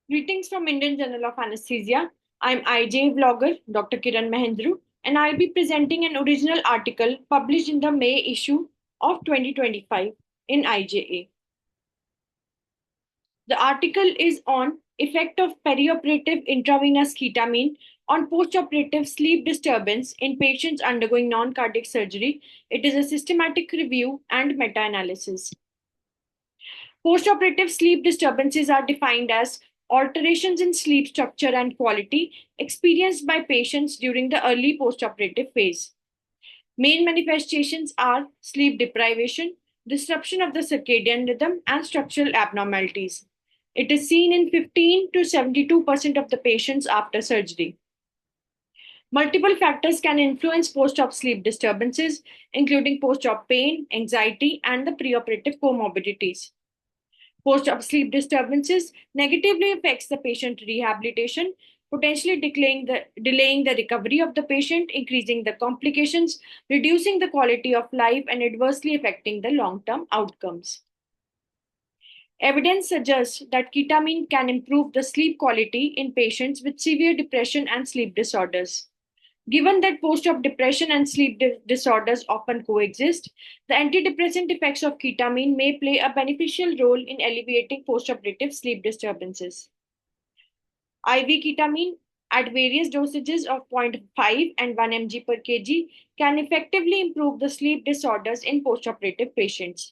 Greetings from Indian Journal of Anaesthesia. I'm IJA Vlogger, Dr. Kiran Mahendru, and I'll be presenting an original article published in the May issue of 2025 in IJA. The article is on effect of perioperative intravenous ketamine on postoperative sleep disturbance in patients undergoing non-cardiac surgery. It is a systematic review and meta-analysis. Postoperative sleep disturbances are defined as alterations in sleep structure and quality experienced by patients during the early postoperative phase. Main manifestations are sleep deprivation, disruption of the circadian rhythm, and structural abnormalities. It is seen in 15 to 72% of the patients after surgery. Multiple factors can influence post-op sleep disturbances, including post-op pain, anxiety, and the preoperative comorbidities. Post-op sleep disturbances negatively affects the patient rehabilitation, potentially delaying the recovery of the patient, increasing the complications, reducing the quality of life, and adversely affecting the long-term outcomes. Evidence suggests that ketamine can improve the sleep quality in patients with severe depression and sleep disorders. Given that post-op depression and sleep disorders often coexist, the antidepressant effects of ketamine may play a beneficial role in alleviating post-operative sleep disturbances. IV ketamine at various dosages of 0.5 and 1 mg per kg can effectively improve the sleep disorders in post-operative patients.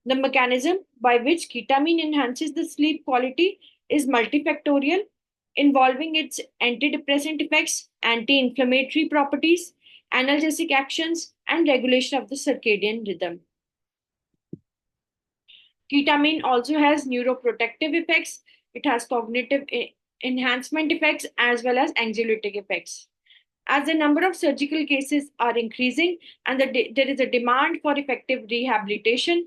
The mechanism by which ketamine enhances the sleep quality is multifactorial, involving its antidepressant effects, anti-inflammatory properties, analgesic actions, and regulation of the circadian rhythm. Ketamine also has neuroprotective effects. It has cognitive enhancement effects as well as anxiolytic effects. As the number of surgical cases are increasing and there is a demand for effective rehabilitation,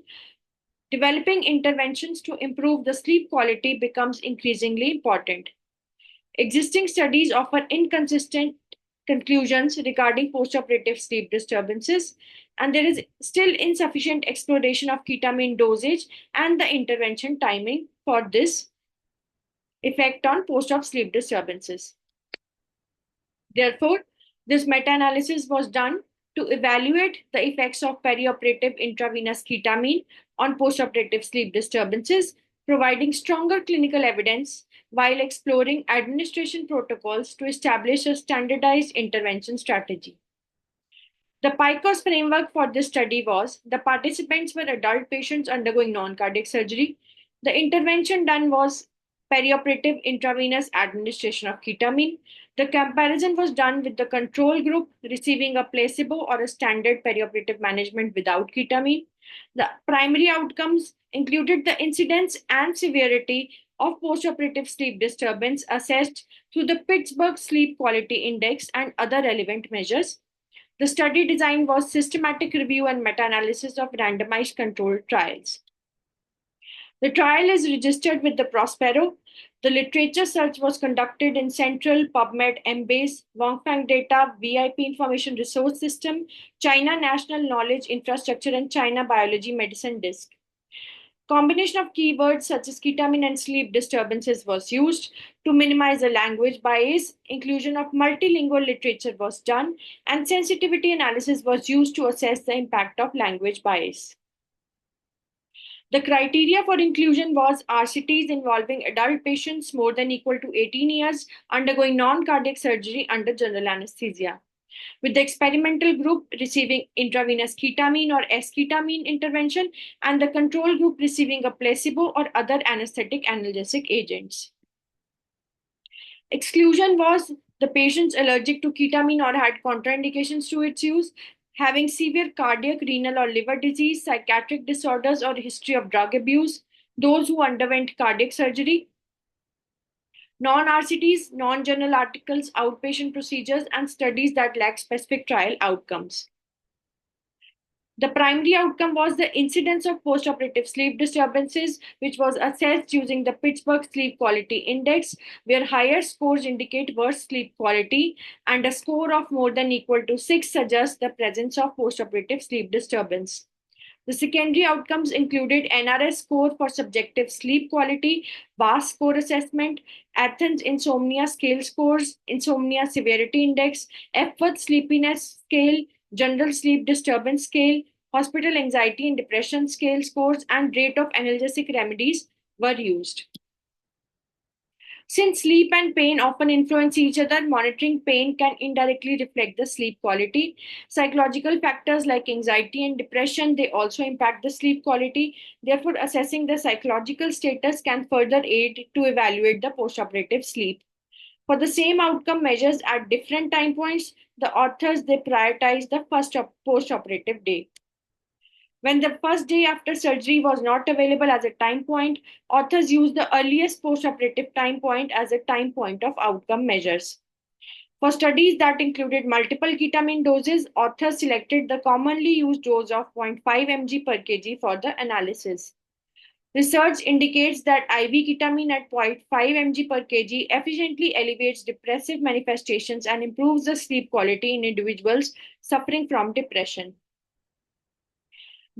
developing interventions to improve the sleep quality becomes increasingly important. Existing studies offer inconsistent conclusions regarding postoperative sleep disturbances, and there is still insufficient exploration of ketamine dosage and the intervention timing for this effect on post-op sleep disturbances. Therefore, this meta-analysis was done to evaluate the effects of perioperative intravenous ketamine on postoperative sleep disturbances, providing stronger clinical evidence while exploring administration protocols to establish a standardized intervention strategy. The PICOS framework for this study was the participants were adult patients undergoing non-cardiac surgery. The intervention done was perioperative intravenous administration of ketamine. The comparison was done with the control group receiving a placebo or a standard perioperative management without ketamine. The primary outcomes included the incidence and severity of postoperative sleep disturbance assessed through the Pittsburgh Sleep Quality Index and other relevant measures. The study design was systematic review and meta-analysis of randomized controlled trials. The trial is registered with the Prospero. The literature search was conducted in Central, PubMed, Embase, Wang Data, VIP Information Resource System, China National Knowledge Infrastructure, and China Biology Medicine Disk. Combination of keywords such as ketamine and sleep disturbances was used to minimize the language bias. Inclusion of multilingual literature was done, and sensitivity analysis was used to assess the impact of language bias. The criteria for inclusion was RCTs involving adult patients more than equal to 18 years undergoing non-cardiac surgery under general anesthesia, with the experimental group receiving intravenous ketamine or S-ketamine intervention and the control group receiving a placebo or other anesthetic analgesic agents. Exclusion was the patients allergic to ketamine or had contraindications to its use, having severe cardiac, renal, or liver disease, psychiatric disorders, or history of drug abuse, those who underwent cardiac surgery, non-RCTs, non-journal articles, outpatient procedures, and studies that lack specific trial outcomes. The primary outcome was the incidence of postoperative sleep disturbances, which was assessed using the Pittsburgh Sleep Quality Index, where higher scores indicate worse sleep quality, and a score of more than equal to 6 suggests the presence of postoperative sleep disturbance. The secondary outcomes included NRS score for subjective sleep quality, VAS score assessment, Athens Insomnia Scale scores, Insomnia Severity Index, Epworth Sleepiness Scale, General Sleep Disturbance Scale, Hospital Anxiety and Depression Scale scores, and rate of analgesic remedies were used. Since sleep and pain often influence each other, monitoring pain can indirectly reflect the sleep quality. Psychological factors like anxiety and depression, they also impact the sleep quality. Therefore, assessing the psychological status can further aid to evaluate the postoperative sleep. For the same outcome measures at different time points, the authors they prioritize the first postoperative day. When the first day after surgery was not available as a time point, authors used the earliest postoperative time point as a time point of outcome measures. For studies that included multiple ketamine doses, authors selected the commonly used dose of 0.5 mg per kg for the analysis. Research indicates that IV ketamine at 0.5 mg per kg efficiently alleviates depressive manifestations and improves the sleep quality in individuals suffering from depression.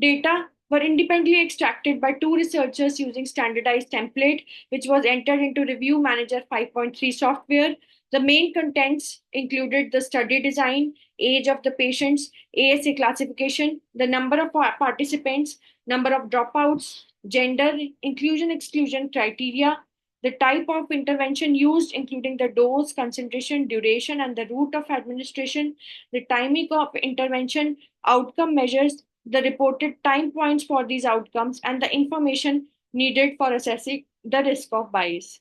Data were independently extracted by two researchers using standardized template, which was entered into Review Manager 5.3 software. The main contents included the study design, age of the patients, ASA classification, the number of participants, number of dropouts, gender, inclusion-exclusion criteria, the type of intervention used, including the dose, concentration, duration, and the route of administration, the timing of intervention, outcome measures, the reported time points for these outcomes, and the information needed for assessing the risk of bias.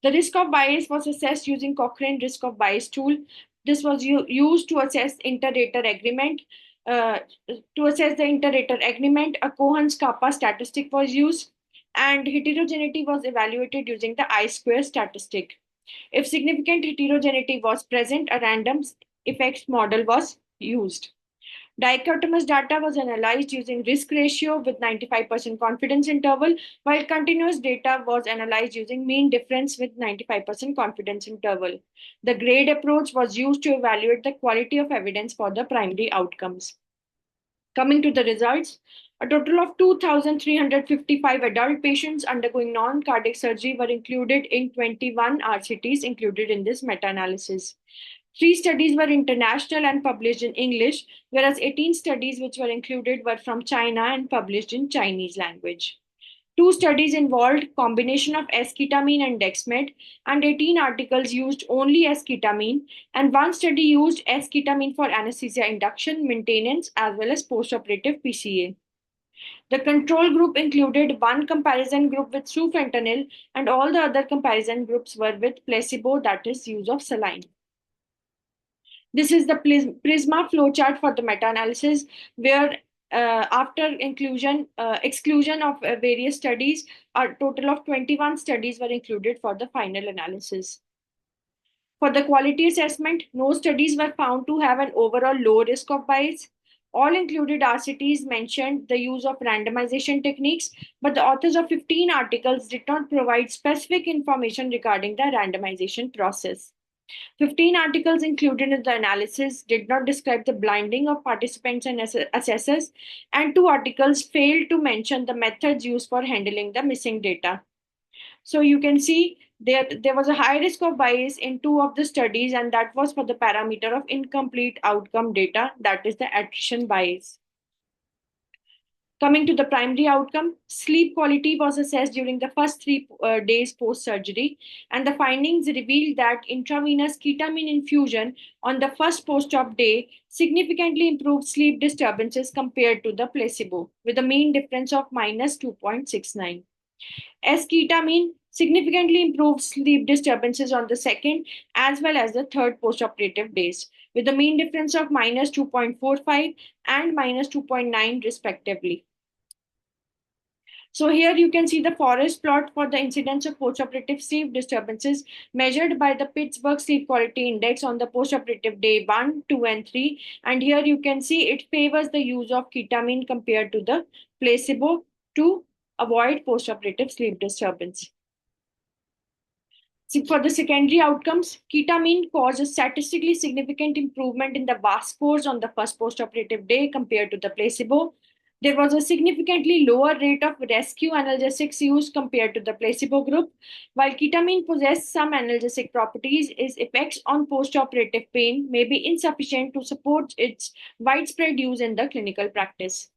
The risk of bias was assessed using Cochrane risk of bias tool. This was used to assess inter-rater agreement. To assess the inter-rater agreement, a Cohen's kappa statistic was used, and heterogeneity was evaluated using the I-square statistic. If significant heterogeneity was present, a random effects model was used. Dichotomous data was analyzed using risk ratio with 95% confidence interval, while continuous data was analyzed using mean difference with 95% confidence interval. The grade approach was used to evaluate the quality of evidence for the primary outcomes. Coming to the results, a total of 2,355 adult patients undergoing non-cardiac surgery were included in 21 RCTs included in this meta-analysis. 3 studies were international and published in English, whereas 18 studies which were included were from China and published in Chinese language. 2 studies involved combination of S-ketamine and Dexmed, and 18 articles used only S-ketamine, and 1 study used S-ketamine for anesthesia induction, maintenance, as well as postoperative PCA. The control group included 1 comparison group with sufentanil, and all the other comparison groups were with placebo, that is, use of saline. This is the PRISMA flowchart for the meta-analysis, where after exclusion of various studies, a total of 21 studies were included for the final analysis. For the quality assessment, no studies were found to have an overall low risk of bias. All included RCTs mentioned the use of randomization techniques, but the authors of 15 articles did not provide specific information regarding the randomization process. 15 articles included in the analysis did not describe the blinding of participants and assessors, and 2 articles failed to mention the methods used for handling the missing data. So you can see there was a high risk of bias in 2 of the studies, and that was for the parameter of incomplete outcome data, that is the attrition bias. Coming to the primary outcome, sleep quality was assessed during the first 3 days post-surgery, and the findings revealed that intravenous ketamine infusion on the first post-op day significantly improved sleep disturbances compared to the placebo, with a mean difference of minus 2.69. S-ketamine significantly improved sleep disturbances on the second as well as the third postoperative days, with a mean difference of minus 2.45 and minus 2.9 respectively. So here you can see the forest plot for the incidence of postoperative sleep disturbances measured by the Pittsburgh Sleep Quality Index on the postoperative day 1, 2, and 3. And here you can see it favors the use of ketamine compared to the placebo to avoid postoperative sleep disturbance. For the secondary outcomes, ketamine caused a statistically significant improvement in the VAS scores on the first postoperative day compared to the placebo. There was a significantly lower rate of rescue analgesics used compared to the placebo group. While ketamine possesses some analgesic properties, its effects on postoperative pain may be insufficient to support its widespread use in the clinical practice.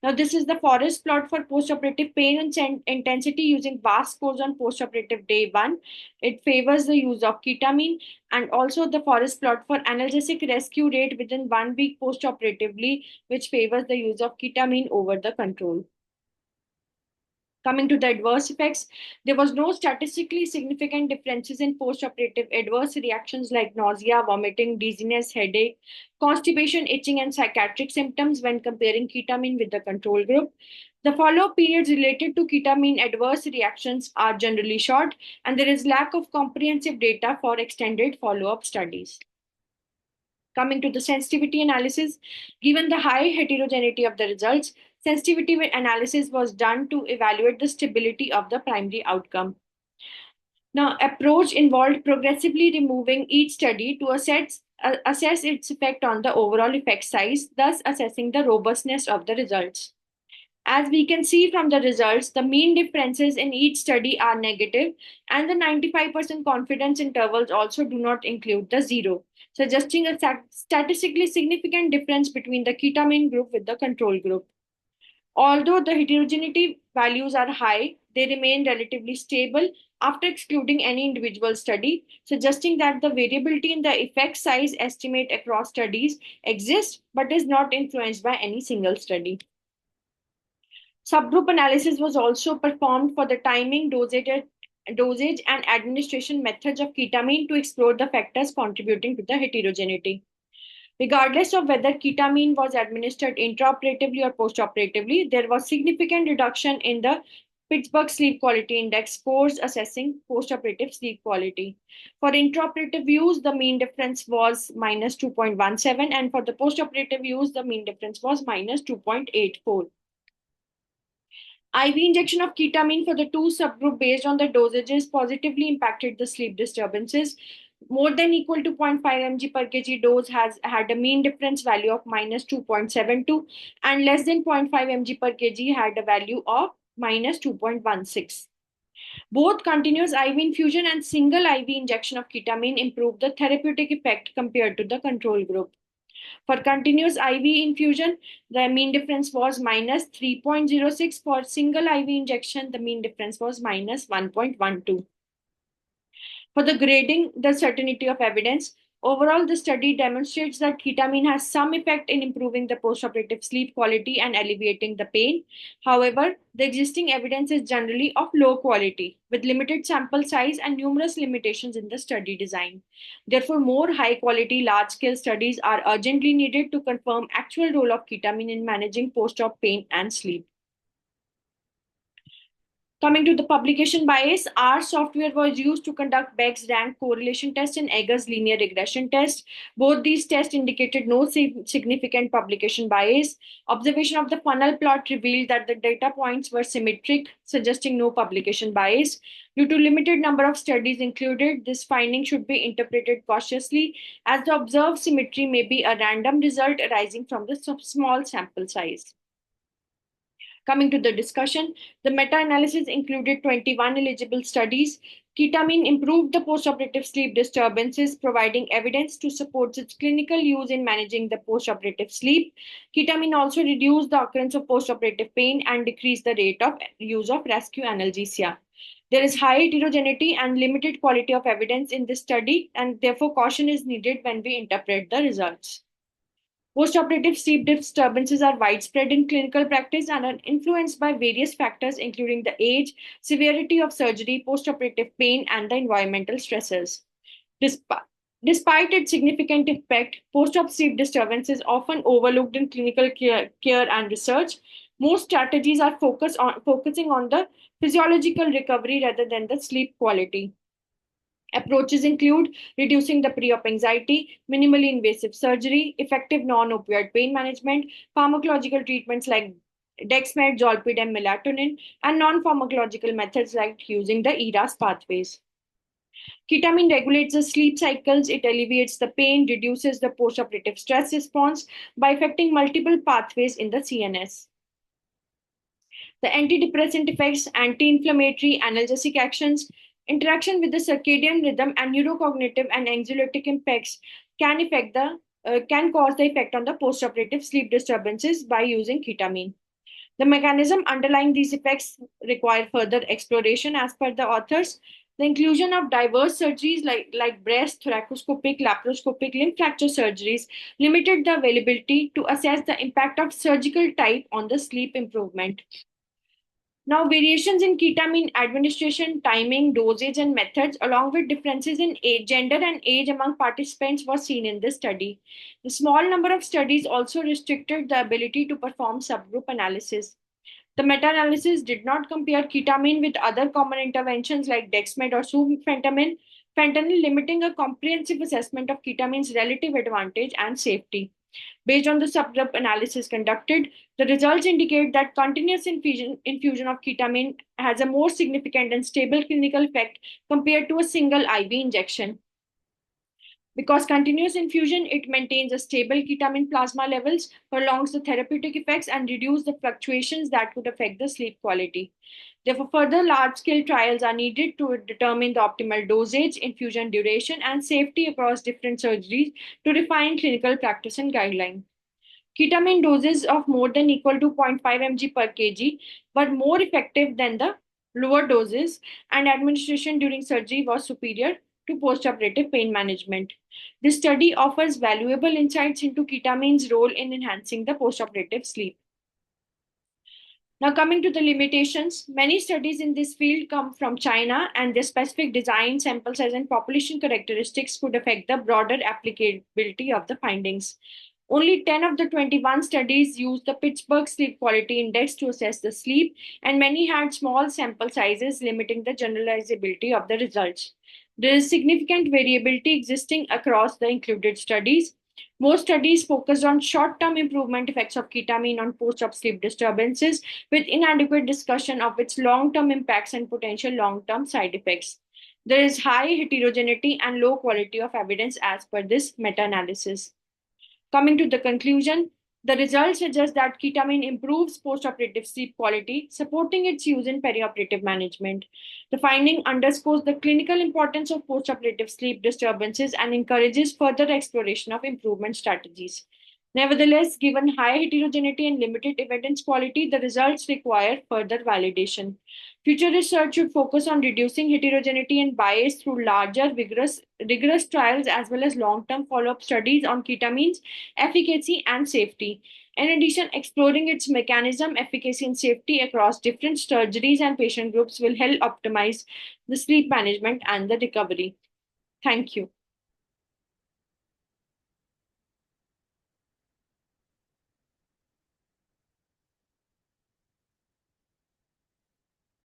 Now, this is the forest plot for postoperative pain and intensity using VAS scores on postoperative day 1. It favors the use of ketamine, and also the forest plot for analgesic rescue rate within 1 week postoperatively, which favors the use of ketamine over the control. Coming to the adverse effects, there was no statistically significant differences in postoperative adverse reactions like nausea, vomiting, dizziness, headache, constipation, itching, and psychiatric symptoms when comparing ketamine with the control group. The follow-up periods related to ketamine adverse reactions are generally short, and there is lack of comprehensive data for extended follow-up studies. Coming to the sensitivity analysis, given the high heterogeneity of the results, sensitivity analysis was done to evaluate the stability of the primary outcome. Now, approach involved progressively removing each study to assess its effect on the overall effect size, thus assessing the robustness of the results. As we can see from the results, the mean differences in each study are negative, and the 95% confidence intervals also do not include the zero, suggesting a statistically significant difference between the ketamine group with the control group. Although the heterogeneity values are high, they remain relatively stable after excluding any individual study, suggesting that the variability in the effect size estimate across studies exists but is not influenced by any single study. Subgroup analysis was also performed for the timing, dosage and administration methods of ketamine to explore the factors contributing to the heterogeneity. Regardless of whether ketamine was administered intraoperatively or postoperatively, there was significant reduction in the Pittsburgh Sleep Quality Index scores assessing postoperative sleep quality. For intraoperative use, the mean difference was minus 2.17, and for the postoperative use, the mean difference was minus 2.84. IV injection of ketamine for the two subgroup based on the dosages positively impacted the sleep disturbances. More than equal to 0.5 mg per kg dose has had a mean difference value of minus 2.72, and less than 0.5 mg per kg had a value of minus 2.16. Both continuous IV infusion and single IV injection of ketamine improved the therapeutic effect compared to the control group. For continuous IV infusion, the mean difference was minus 3.06. For single IV injection, the mean difference was minus 1.12. For the grading, the certainty of evidence, overall, the study demonstrates that ketamine has some effect in improving the postoperative sleep quality and alleviating the pain. However, the existing evidence is generally of low quality, with limited sample size and numerous limitations in the study design. Therefore, more high-quality, large-scale studies are urgently needed to confirm actual role of ketamine in managing post-op pain and sleep. Coming to the publication bias, our software was used to conduct Beck's rank correlation test and Egger's linear regression test. Both these tests indicated no significant publication bias. Observation of the funnel plot revealed that the data points were symmetric, suggesting no publication bias. Due to limited number of studies included, this finding should be interpreted cautiously, as the observed symmetry may be a random result arising from the small sample size. Coming to the discussion, the meta-analysis included 21 eligible studies. Ketamine improved the postoperative sleep disturbances, providing evidence to support its clinical use in managing the postoperative sleep. Ketamine also reduced the occurrence of postoperative pain and decreased the rate of use of rescue analgesia. There is high heterogeneity and limited quality of evidence in this study, and therefore caution is needed when we interpret the results. Postoperative sleep disturbances are widespread in clinical practice and are influenced by various factors, including the age, severity of surgery, postoperative pain, and the environmental stresses. Despite its significant effect, post-op sleep disturbance is often overlooked in clinical care and research. Most strategies are focusing on the physiological recovery rather than the sleep quality. Approaches include reducing the pre-op anxiety, minimally invasive surgery, effective non-opioid pain management, pharmacological treatments like Dexmed, Zolpidem, melatonin, and non-pharmacological methods like using the ERAS pathways. Ketamine regulates the sleep cycles, it alleviates the pain, reduces the postoperative stress response by affecting multiple pathways in the CNS. The antidepressant effects, anti inflammatory, analgesic actions, interaction with the circadian rhythm, and neurocognitive and anxiolytic impacts can cause the effect on the postoperative sleep disturbances by using ketamine. The mechanism underlying these effects require further exploration as per the authors. The inclusion of diverse surgeries like breast, thoracoscopic, laparoscopic, limb fracture surgeries limited the availability to assess the impact of surgical type on the sleep improvement. Now, variations in ketamine administration, timing, dosage, and methods, along with differences in age, gender and age among participants, were seen in this study. The small number of studies also restricted the ability to perform subgroup analysis. The meta-analysis did not compare ketamine with other common interventions like dexmed or sufentanil, fentanyl, limiting a comprehensive assessment of ketamine's relative advantage and safety. Based on the subgroup analysis conducted, the results indicate that continuous infusion of ketamine has a more significant and stable clinical effect compared to a single IV injection. Because continuous infusion, it maintains a stable ketamine plasma levels, prolongs the therapeutic effects, and reduces the fluctuations that could affect the sleep quality. Therefore, further large-scale trials are needed to determine the optimal dosage, infusion duration, and safety across different surgeries to refine clinical practice and guideline. Ketamine doses of more than equal to 0.5 mg per kg were more effective than the lower doses, and administration during surgery was superior to postoperative pain management. This study offers valuable insights into ketamine's role in enhancing the postoperative sleep. Now, coming to the limitations, many studies in this field come from China, and their specific design, sample size, and population characteristics could affect the broader applicability of the findings. Only 10 of the 21 studies used the Pittsburgh Sleep Quality Index to assess the sleep, and many had small sample sizes, limiting the generalizability of the results. There is significant variability existing across the included studies. Most studies focused on short term improvement effects of ketamine on post op sleep disturbances, with inadequate discussion of its long term impacts and potential long term side effects. There is high heterogeneity and low quality of evidence as per this meta analysis. Coming to the conclusion, the results suggest that ketamine improves postoperative sleep quality, supporting its use in perioperative management. The finding underscores the clinical importance of postoperative sleep disturbances and encourages further exploration of improvement strategies. Nevertheless, given high heterogeneity and limited evidence quality, the results require further validation. Future research should focus on reducing heterogeneity and bias through larger, rigorous trials as well as long term follow up studies on ketamine's efficacy and safety. In addition, exploring its mechanism, efficacy, and safety across different surgeries and patient groups will help optimize the sleep management and the recovery. Thank you.